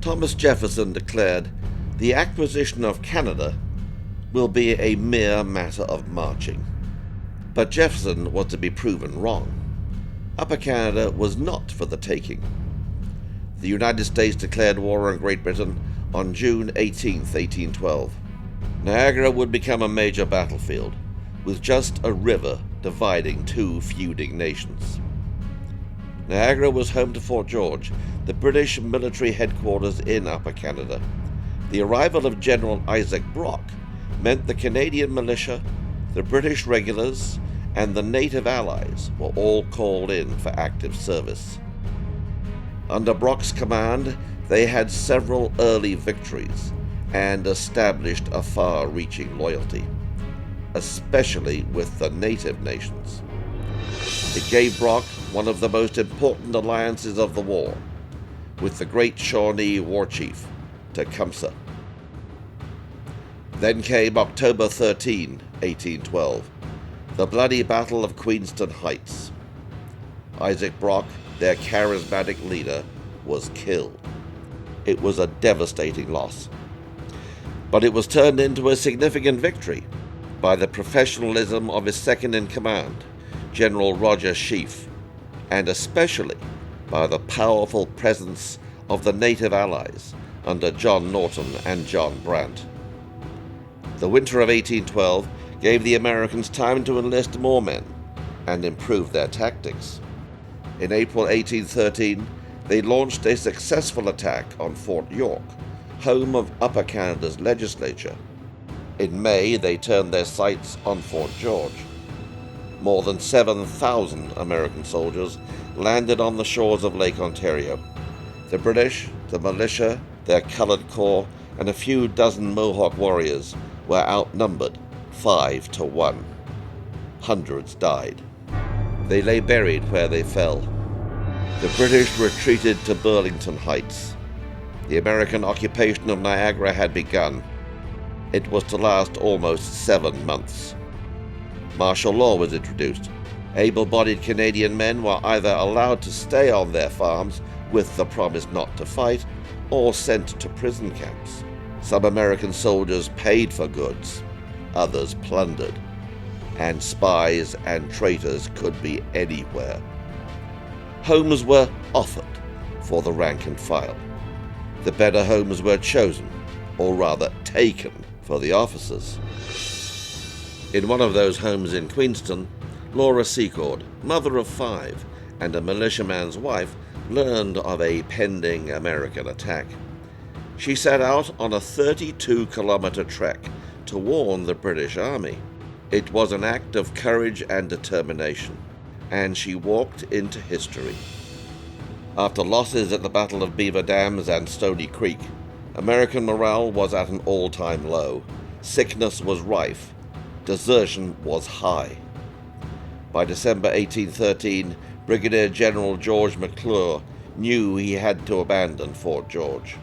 Thomas Jefferson declared, "The acquisition of Canada will be a mere matter of marching." But Jefferson was to be proven wrong. Upper Canada was not for the taking. The United States declared war on Great Britain on June 18, 1812. Niagara would become a major battlefield, with just a river dividing two feuding nations. Niagara was home to Fort George, the British military headquarters in Upper Canada. The arrival of General Isaac Brock meant the Canadian militia, the British regulars, and the native allies were all called in for active service. Under Brock's command, they had several early victories and established a far-reaching loyalty, especially with the native nations. It gave Brock one of the most important alliances of the war, with the great Shawnee war chief, Tecumseh. Then came October 13, 1812, the bloody Battle of Queenston Heights. Isaac Brock, their charismatic leader, was killed. It was a devastating loss, but it was turned into a significant victory by the professionalism of his second-in-command, General Roger Sheaffe, and especially by the powerful presence of the native allies under John Norton and John Brant. The winter of 1812 gave the Americans time to enlist more men and improve their tactics. In April 1813, they launched a successful attack on Fort York, home of Upper Canada's legislature. In May, they turned their sights on Fort George. More than 7,000 American soldiers landed on the shores of Lake Ontario. The British, the militia, their colored corps, and a few dozen Mohawk warriors were outnumbered 5-1. Hundreds died. They lay buried where they fell. The British retreated to Burlington Heights. The American occupation of Niagara had begun. It was to last almost 7 months. Martial law was introduced. Able-bodied Canadian men were either allowed to stay on their farms with the promise not to fight, or sent to prison camps. Some American soldiers paid for goods, others plundered, and spies and traitors could be anywhere. Homes were offered for the rank and file. The better homes were chosen, or rather taken, for the officers. In one of those homes in Queenston, Laura Secord, mother of 5 and a militiaman's wife, learned of a pending American attack. She set out on a 32-kilometer trek to warn the British Army. It was an act of courage and determination, and she walked into history. After losses at the Battle of Beaver Dams and Stony Creek, American morale was at an all-time low. Sickness was rife. Desertion was high. By December 1813, Brigadier General George McClure knew he had to abandon Fort George.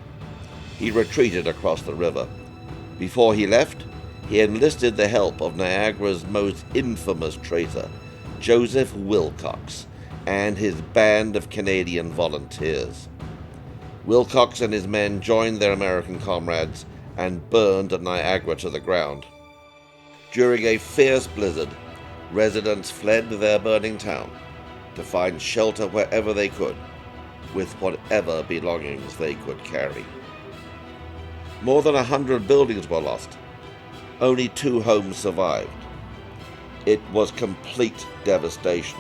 He retreated across the river. Before he left, he enlisted the help of Niagara's most infamous traitor, Joseph Wilcox, and his band of Canadian volunteers. Wilcox and his men joined their American comrades and burned Niagara to the ground. During a fierce blizzard, residents fled their burning town to find shelter wherever they could, with whatever belongings they could carry. More than 100 buildings were lost. Only 2 homes survived. It was complete devastation.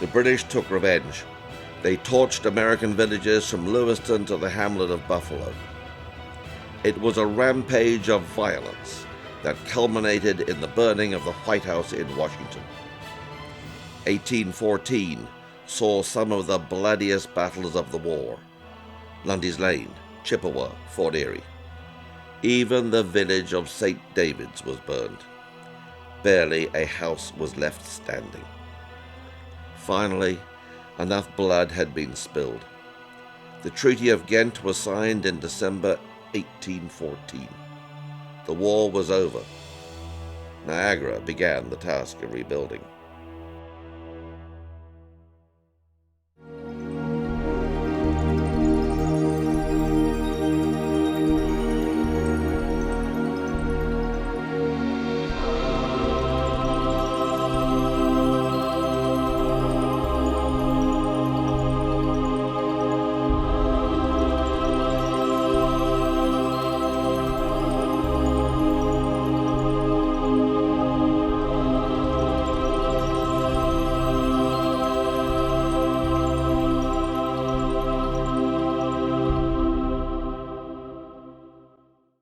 The British took revenge. They torched American villages from Lewiston to the hamlet of Buffalo. It was a rampage of violence that culminated in the burning of the White House in Washington. 1814 saw some of the bloodiest battles of the war. Lundy's Lane, Chippewa, Fort Erie. Even the village of St. David's was burned. Barely a house was left standing. Finally, enough blood had been spilled. The Treaty of Ghent was signed in December 1814. The war was over. Niagara began the task of rebuilding.